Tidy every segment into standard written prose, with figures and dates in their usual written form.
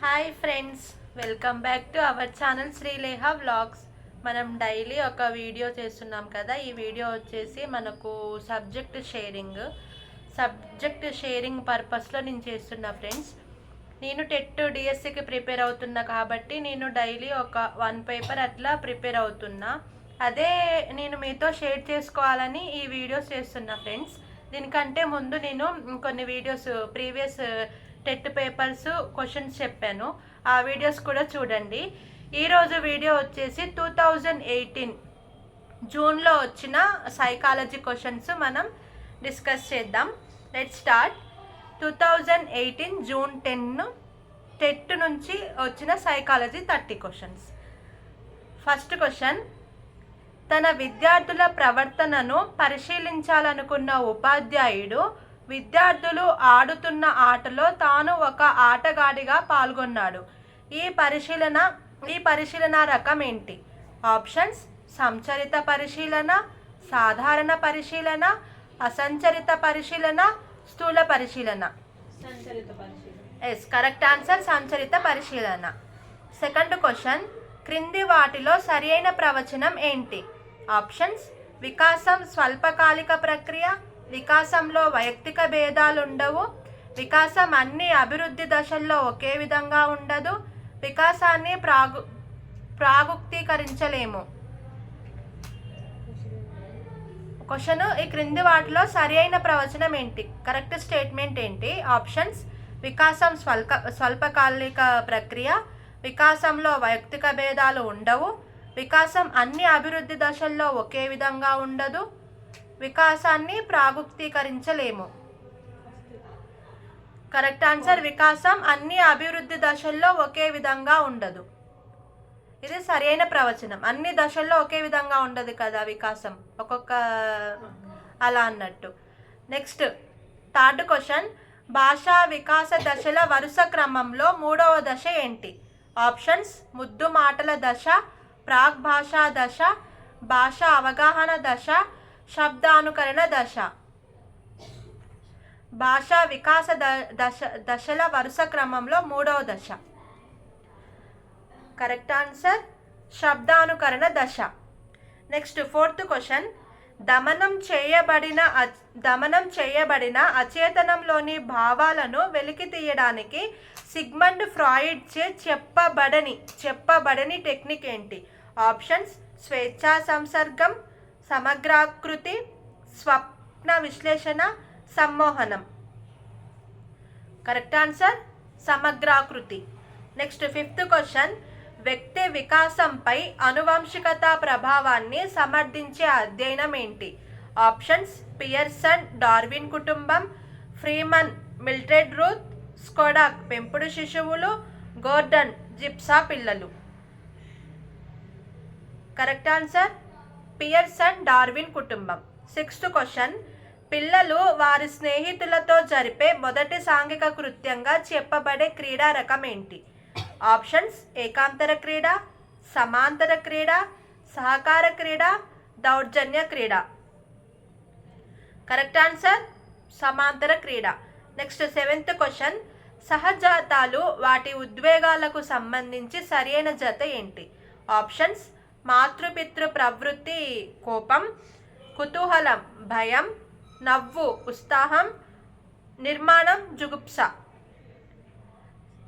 Hi friends, welcome back to our channel Srileha vlogs. మనం daily ఒక video చేస్తున్నాం కదా. ఈ వీడియో వచ్చేసి మనకు సబ్జెక్ట్ షేరింగ్ పర్పస్లో నేను చేస్తున్నా ఫ్రెండ్స్. నేను టెట్ డిఎస్సికి ప్రిపేర్ అవుతున్నా కాబట్టి నేను డైలీ ఒక 1 పేపర్ అట్లా ప్రిపేర్ అవుతున్నా. అదే నేను మీతో షేర్ చేసుకోవాలని ఈ వీడియోస్ చేస్తున్నా ఫ్రెండ్స్. దీనికంటే ముందు నేను కొన్ని videos previous TET papers questions చెప్పాను. ఆ వీడియోస్ కూడా చూడండి. ఈరోజు వీడియో వచ్చేసి 2018 జూన్లో వచ్చిన సైకాలజీ క్వశ్చన్స్ మనం డిస్కస్ చేద్దాం. Let start. 2018 జూన్ 10 టెట్ నుంచి వచ్చిన సైకాలజీ 30 క్వశ్చన్స్. ఫస్ట్ క్వశ్చన్, తన విద్యార్థుల ప్రవర్తనను పరిశీలించాలనుకున్న ఉపాధ్యాయుడు విద్యార్థులు ఆడుతున్న ఆటలో తాను ఒక ఆటగాడిగా పాల్గొన్నాడు. ఈ పరిశీలన రకం ఏంటి? ఆప్షన్స్: సంచరిత పరిశీలన, సాధారణ పరిశీలన, అసంచరిత పరిశీలన, స్థూల పరిశీలన. ఎస్, కరెక్ట్ ఆన్సర్ సంచరిత పరిశీలన. సెకండ్ క్వశ్చన్, క్రింది వాటిలో సరియైన ప్రవచనం ఏంటి? ఆప్షన్స్: వికాసం స్వల్పకాలిక ప్రక్రియ, వికాసంలో వైయక్తిక భేదాలు ఉండవు, వికాసం అన్ని అభివృద్ధి దశల్లో ఒకే విధంగా ఉండదు, వికాసాన్ని ప్రాగుక్తీకరించలేము. క్వశ్చన్, ఈ క్రింది వాటిలో సరి అయిన ప్రవచనం ఏంటి? కరెక్ట్ స్టేట్మెంట్ ఏంటి? ఆప్షన్స్: వికాసం స్వల్పకాలిక ప్రక్రియ, వికాసంలో వైయక్తిక భేదాలు ఉండవు, వికాసం అన్ని అభివృద్ధి దశల్లో ఒకే విధంగా ఉండదు, వికాసాన్ని ప్రాగుక్తీకరించలేము. కరెక్ట్ ఆన్సర్ వికాసం అన్ని అభివృద్ధి దశల్లో ఒకే విధంగా ఉండదు. ఇది సరైన ప్రవచనం. అన్ని దశల్లో ఒకే విధంగా ఉండదు కదా వికాసం, ఒక్కొక్క అలా అన్నట్టు. నెక్స్ట్ థర్డ్ క్వశ్చన్, భాషా వికాస దశల వరుస క్రమంలో 3వ దశ ఏంటి? ఆప్షన్స్: ముద్దు మాటల దశ, ప్రాగ్ భాషా దశ, భాషా అవగాహన దశ, శబ్దానుకరణ దశ. భాషా వికాస దశల వరుస క్రమంలో 3వ దశ. కరెక్ట్ ఆన్సర్ శబ్దానుకరణ దశ. నెక్స్ట్ ఫోర్త్ క్వశ్చన్, దమనం చేయబడిన అచేతనంలోని భావాలను వెలికి తీయడానికి సిగ్మండ్ ఫ్రాయిడ్ చే చెప్పబడని టెక్నిక్ ఏంటి? ఆప్షన్స్: స్వేచ్ఛా సంసర్గం, సమగ్రాకృతి, స్వప్న విశ్లేషణ, సమ్మోహనం. కరెక్ట్ ఆన్సర్ సమగ్రాకృతి. నెక్స్ట్ ఫిఫ్త్ క్వశ్చన్, వ్యక్తి వికాసంపై అనువంశికత ప్రభావాన్ని సమర్థించే అధ్యయనం ఏంటి? ఆప్షన్స్: పియర్సన్ డార్విన్ కుటుంబం, ఫ్రీమన్ మిల్డ్రెడ్ రూత్, స్కోడాక్ పెంపుడు శిశువులు, గోర్డన్ జిప్సా పిల్లలు. కరెక్ట్ ఆన్సర్ పియర్సన్ డార్విన్ కుటుంబం. సిక్స్త్ క్వశ్చన్, పిల్లలు వారి స్నేహితులతో జరిపే మొదటి సాంఘిక కృత్యంగా చెప్పబడే క్రీడా రకం ఏంటి? ఆప్షన్స్: ఏకాంతర క్రీడ, సమాంతర క్రీడ, సహకార క్రీడ, దౌర్జన్య క్రీడ. కరెక్ట్ ఆన్సర్ సమాంతర క్రీడ. నెక్స్ట్ సెవెంత్ క్వశ్చన్, సహజాతాలు వాటి ఉద్వేగాలకు సంబంధించి సరైన జత ఏంటి? ఆప్షన్స్: మాతృపితృ ప్రవృత్తి కోపం, కుతూహలం భయం, నవ్వు ఉత్సాహం, నిర్మాణం జుగుప్స.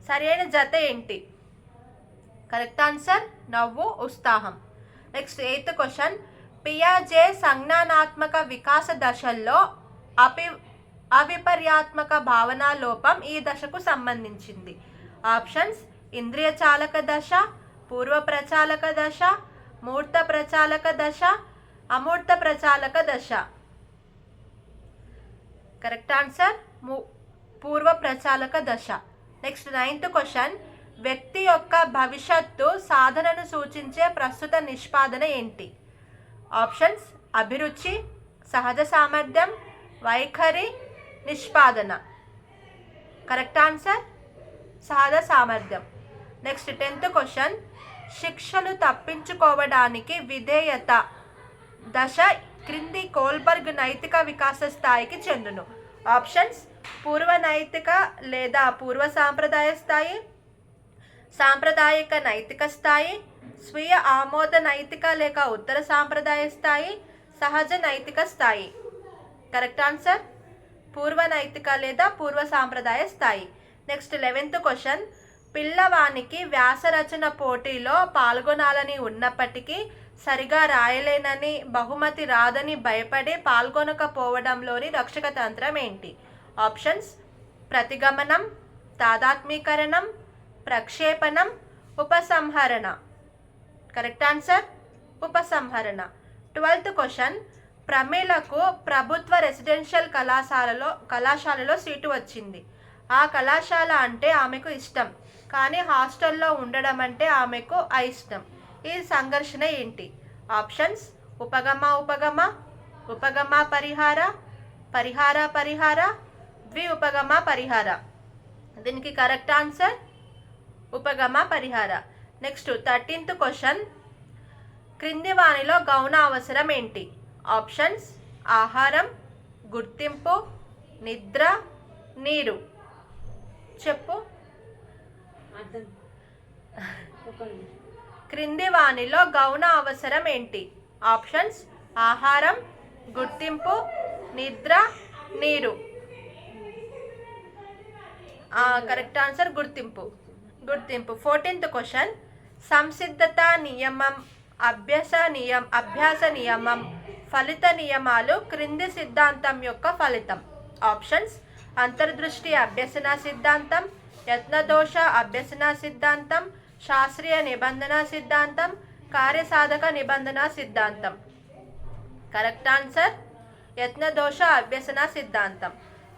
సరైన జత ఏంటి? కరెక్ట్ ఆన్సర్ నవ్వు ఉత్సాహం. నెక్స్ట్ ఎయిత్ క్వశ్చన్, పియాజే సంజ్ఞానాత్మక వికాస దశల్లో అవిపర్యాత్మక భావనా లోపం ఈ దశకు సంబంధించింది. ఆప్షన్స్: ఇంద్రియ చాలక దశ, పూర్వ ప్రచాలక దశ, మూర్త ప్రచాలక దశ, అమూర్త ప్రచాలక దశ. కరెక్ట్ ఆన్సర్ పూర్వ ప్రచాలక దశ. నెక్స్ట్ నైన్త్ క్వశ్చన్, వ్యక్తి యొక్క భవిష్యత్తు సాధనను సూచించే ప్రస్తుత నిష్పాదన ఏంటి? ఆప్షన్స్: అభిరుచి, సహజ సామర్థ్యం, వైఖరి, నిష్పాదన. కరెక్ట్ ఆన్సర్ సహజ సామర్థ్యం. నెక్స్ట్ 10th క్వశ్చన్, శిక్షను తప్పించుకోవడానికి విధేయత దశ క్రింది కోల్బర్గ్ నైతిక వికాస స్థాయికి చెందును. ఆప్షన్స్: పూర్వ నైతిక లేదా పూర్వ సాంప్రదాయ స్థాయి, సాంప్రదాయిక నైతిక స్థాయి, స్వీయ ఆమోద నైతిక లేక ఉత్తర సాంప్రదాయ స్థాయి, సహజ నైతిక స్థాయి. కరెక్ట్ ఆన్సర్ పూర్వ నైతిక లేదా పూర్వ సాంప్రదాయ స్థాయి. నెక్స్ట్ 11th క్వశ్చన్, పిల్లవానికి వ్యాసరచన పోటీలో పాల్గొనాలని ఉన్నప్పటికీ సరిగా రాయలేనని, బహుమతి రాదని భయపడి పాల్గొనకపోవడంలోని రక్షక తంత్రం ఏంటి? ఆప్షన్స్: ప్రతిగమనం, తాదాత్మీకరణం, ప్రక్షేపణం, ఉపసంహరణ. కరెక్ట్ ఆన్సర్ ఉపసంహరణ. 12th క్వశ్చన్, ప్రమీలకు ప్రభుత్వ రెసిడెన్షియల్ కళాశాలలో సీటు వచ్చింది. ఆ కళాశాల అంటే ఆమెకు ఇష్టం, కానీ హాస్టల్లో ఉండడం అంటే ఆమెకు అయిష్టం. ఈ సంఘర్షణ ఏంటి? ఆప్షన్స్: ఉపగమ ఉపగమ, ఉపగమ పరిహార, పరిహార పరిహార, ద్వి ఉపగమ పరిహార. దీనికి కరెక్ట్ ఆన్సర్ ఉపగమ పరిహార. నెక్స్ట్ 13th క్వశ్చన్, క్రింది వానిలో గౌణ అవసరం ఏంటి? ఆప్షన్స్: ఆహారం, గుర్తింపు, నిద్ర, నీరు. చెప్పు. క్రింది వానిలో గౌణ అవసరం ఏంటి? ఆప్షన్స్: ఆహారం, గుర్తింపు, నిద్ర, నీరు. కరెక్ట్ ఆన్సర్ గుర్తింపు. 14th క్వశ్చన్, సంసిద్ధత నియమం, అభ్యాస నియమం, ఫలిత నియమాలు క్రింది సిద్ధాంతం యొక్క ఫలితం. ఆప్షన్స్: అంతర్దృష్టి అభ్యసన సిద్ధాంతం, యత్నదోష అభ్యసన సిద్ధాంతం, శాస్త్రీయ నిబంధన సిద్ధాంతం, కార్యసాధక నిబంధన సిద్ధాంతం. కరెక్ట్ ఆన్సర్ యత్నదోష అభ్యసన సిద్ధాంతం.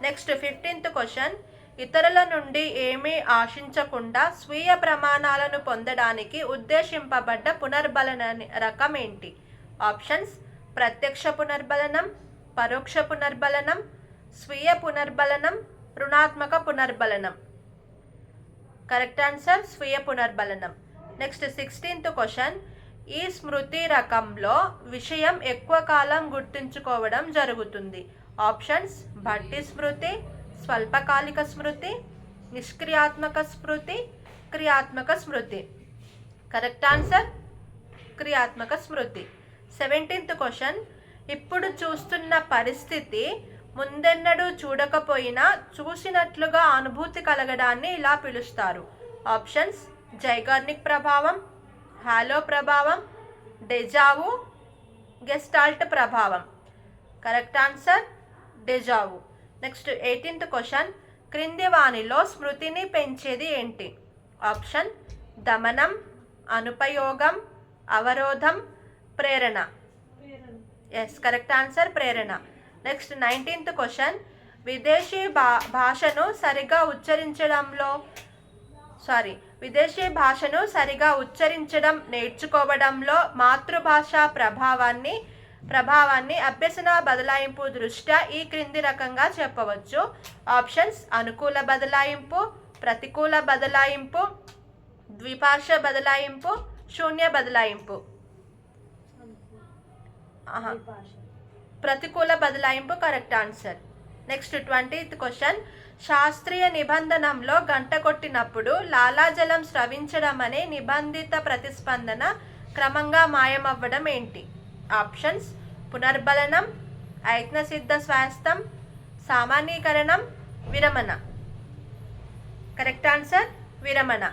నెక్స్ట్ 15th క్వశ్చన్, ఇతరుల నుండి ఏమీ ఆశించకుండా స్వీయ ప్రమాణాలను పొందడానికి ఉద్దేశింపబడ్డ పునర్బలన రకం ఏంటి? ఆప్షన్స్: ప్రత్యక్ష పునర్బలనం, పరోక్ష పునర్బలనం, స్వీయ పునర్బలనం, రుణాత్మక పునర్బలనం. కరెక్ట్ ఆన్సర్ స్వీయ పునర్బలనం. నెక్స్ట్ 16th క్వశ్చన్, ఈ స్మృతి రకంలో విషయం ఎక్కువ కాలం గుర్తుంచుకోవడం జరుగుతుంది. ఆప్షన్స్: భట్టి స్మృతి, స్వల్పకాలిక స్మృతి, నిష్క్రియాత్మక స్మృతి, క్రియాత్మక స్మృతి. కరెక్ట్ ఆన్సర్ క్రియాత్మక స్మృతి. 17th క్వశ్చన్, ఇప్పుడు చూస్తున్న పరిస్థితి ముందెన్నడూ చూడకపోయినా చూసినట్లుగా అనుభూతి కలగడాన్ని ఇలా పిలుస్తారు. ఆప్షన్స్: జైగార్నిక్ ప్రభావం, హాలో ప్రభావం, డెజావు, గెస్టాల్ట్ ప్రభావం. Correct answer deja vu. Next 18th question, క్రింది వానిలో స్మృతిని పెంచేది ఏంటి? ఆప్షన్: దమనం, అనుపయోగం, అవరోధం, ప్రేరణ. ఎస్, కరెక్ట్ ఆన్సర్ ప్రేరణ. నెక్స్ట్ 19th క్వశ్చన్, విదేశీ భాషను సరిగా ఉచ్చరించడం నేర్చుకోవడంలో మాతృభాష ప్రభావాన్ని అభ్యసన బదలాయింపు దృష్ట్యా ఈ క్రింది రకంగా చెప్పవచ్చు. ఆప్షన్స్: అనుకూల బదలాయింపు, ప్రతికూల బదలాయింపు, ద్విభాష బదలాయింపు, శూన్య బదలాయింపు. ప్రతికూల బదలాయింపు correct answer. Next 20th question, శాస్త్రీయ నిబంధనంలో గంట కొట్టినప్పుడు లాలాజలం స్రవించడం అనే నిబంధిత ప్రతిస్పందన క్రమంగా మాయమవ్వడం ఏంటి? ఆప్షన్స్: పునర్బలనం, ఐత్నసిద్ధ స్వాస్థం, సామాన్యీకరణం, విరమణ. కరెక్ట్ ఆన్సర్ విరమణ.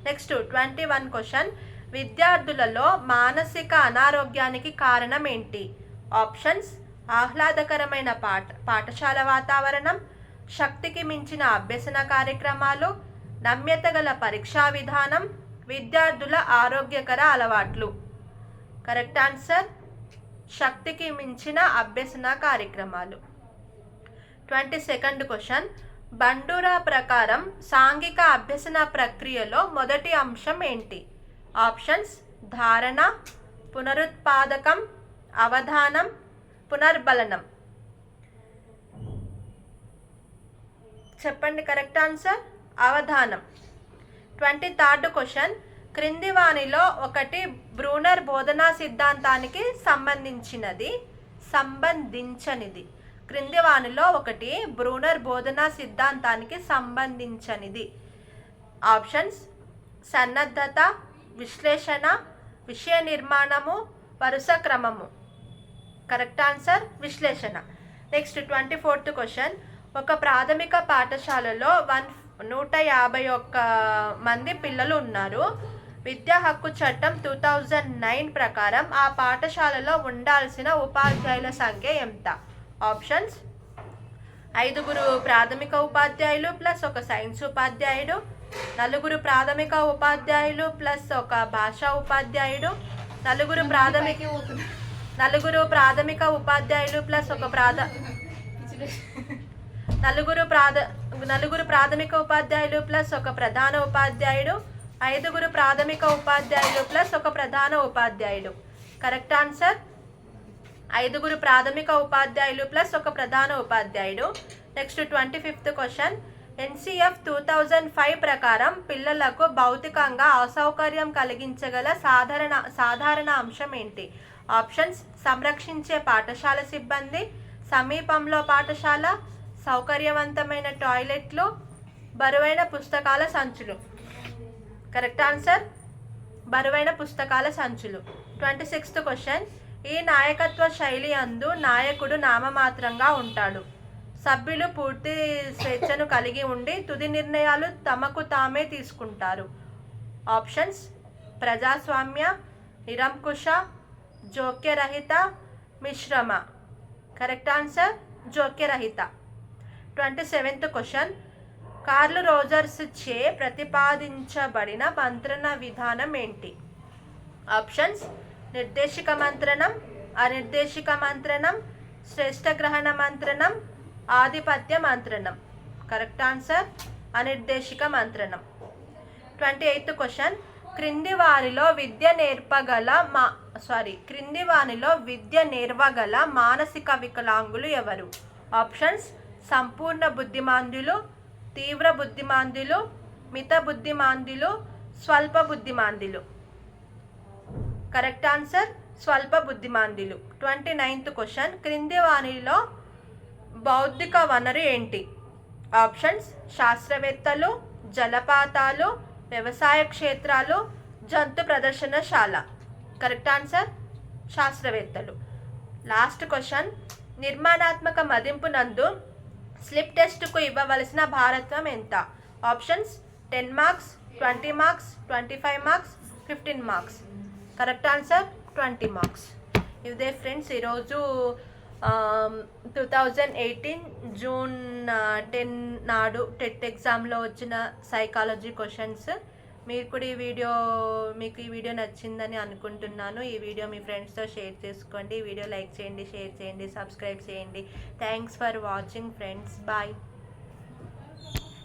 నెక్స్ట్ 21 క్వశ్చన్, విద్యార్థులలో మానసిక అనారోగ్యానికి కారణం ఏంటి? ఆప్షన్స్: ఆహ్లాదకరమైన పాఠశాల వాతావరణం, శక్తికి మించిన అభ్యసన కార్యక్రమాలు, నమ్యత గల పరీక్షా విధానం, విద్యార్థుల ఆరోగ్యకర అలవాట్లు. కరెక్ట్ ఆన్సర్ శక్తికి మించిన అభ్యసన కార్యక్రమాలు. 22nd క్వశ్చన్, బండూరా ప్రకారం సాంఘిక అభ్యసన ప్రక్రియలో మొదటి అంశం ఏంటి? ఆప్షన్స్: ధారణ, పునరుత్పాదకం, అవధానం, పునర్బలనం. చెప్పండి కరెక్ట్ ఆన్సర్ అవధానం. 23rd క్వశ్చన్, క్రింది వానిలో ఒకటి బ్రూనర్ బోధనా సిద్ధాంతానికి సంబంధించనిది. క్రింది వానిలో ఒకటి బ్రూనర్ బోధనా సిద్ధాంతానికి సంబంధించనిది. ఆప్షన్స్: సన్నద్ధత, విశ్లేషణ, విషయ నిర్మాణము, వరుస క్రమము. కరెక్ట్ ఆన్సర్ విశ్లేషణ. Next 24th question. ఒక ప్రాథమిక పాఠశాలలో 151 మంది పిల్లలు ఉన్నారు. విద్యా హక్కు చట్టం 2009 ప్రకారం ఆ పాఠశాలలో ఉండాల్సిన ఉపాధ్యాయుల సంఖ్య ఎంత? ఆప్షన్స్: 5 ప్రాథమిక ఉపాధ్యాయులు ప్లస్ 1 సైన్స్ ఉపాధ్యాయుడు, 4 ప్రాథమిక ఉపాధ్యాయులు ప్లస్ 1 భాషా ఉపాధ్యాయుడు, 4 ప్రాథమిక ఉపాధ్యాయులు ప్లస్ 1 నలుగురు ప్రాథమిక ఉపాధ్యాయులు ప్లస్ 1 ప్రధాన ఉపాధ్యాయుడు, 5 ప్రాథమిక ఉపాధ్యాయులు ప్లస్ 1 ప్రధాన ఉపాధ్యాయుడు. కరెక్ట్ ఆన్సర్ 5 ప్రాథమిక ఉపాధ్యాయులు ప్లస్ 1 ప్రధాన ఉపాధ్యాయుడు. Next 25th question. NCF 2005 ప్రకారం పిల్లలకు భౌతికంగా అసౌకర్యం కలిగించగల సాధారణ అంశం ఏంటి? ఆప్షన్స్: సంరక్షించే పాఠశాల సిబ్బంది, సమీపంలో పాఠశాల, సౌకర్యవంతమైన టాయిలెట్లు, బరువైన పుస్తకాల సంచులు. కరెక్ట్ ఆన్సర్ బరువైన పుస్తకాల సంచులు. 26th question. ఈ నాయకత్వ శైలి అందు నాయకుడు నామమాత్రంగా ఉంటాడు. సభ్యులు పూర్తి స్వేచ్ఛను కలిగి ఉండి తుది నిర్ణయాలు తమకు తామే తీసుకుంటారు. ఆప్షన్స్: ప్రజాస్వామ్య, నిరంకుశ, జోక్యరహిత, మిశ్రమ. కరెక్ట్ ఆన్సర్ జోక్యరహిత. 27th question. కార్ల్ రోజర్స్ చే ప్రతిపాదించబడిన మంత్రణ విధానం ఏంటి? ఆప్షన్స్: నిర్దేశిక మంత్రణం, అనిర్దేశిక మంత్రణం, శ్రేష్ఠ గ్రహణ మంత్రణం, ఆధిపత్య మంత్రణం. కరెక్ట్ ఆన్సర్ అనిర్దేశిక మంత్రణం. 28th question. క్రింది వానిలో విద్య నేర్వగల మానసిక వికలాంగులు ఎవరు? ఆప్షన్స్: సంపూర్ణ బుద్ధిమాంద్యులు, తీవ్ర బుద్ధిమాంద్యులు, మిత బుద్ధిమాంద్యులు, స్వల్ప బుద్ధిమాంద్యులు. కరెక్ట్ ఆన్సర్ స్వల్ప బుద్ధిమాంద్యులు. 29th question. క్రింది వానిలో బౌద్ధిక వనరు ఏంటి? ఆప్షన్స్: శాస్త్రవేత్తలు, జలపాతాలు, వ్యవసాయ క్షేత్రాలు, జంతు ప్రదర్శనశాల. కరెక్ట్ ఆన్సర్ శాస్త్రవేత్తలు. Last question. నిర్మాణాత్మక మదింపు నందు స్లిప్ టెస్ట్కు ఇవ్వవలసిన భారత్వం ఎంత? Options: 10 marks, 20 marks, 25 marks, 15 marks. Correct answer 20 marks. ఇదే ఫ్రెండ్స్ ఈరోజు 2018 జూన్ 10 నాడు టెట్ ఎగ్జామ్లో వచ్చిన సైకాలజీ క్వశ్చన్స్. మీకు ఈ వీడియో నచ్చిందని అనుకుంటున్నాను. ఈ వీడియో మీ ఫ్రెండ్స్తో షేర్ చేసుకోండి. ఈ వీడియో లైక్ చేయండి, షేర్ చేయండి, సబ్స్క్రైబ్ చేయండి. Thanks for watching friends. Bye.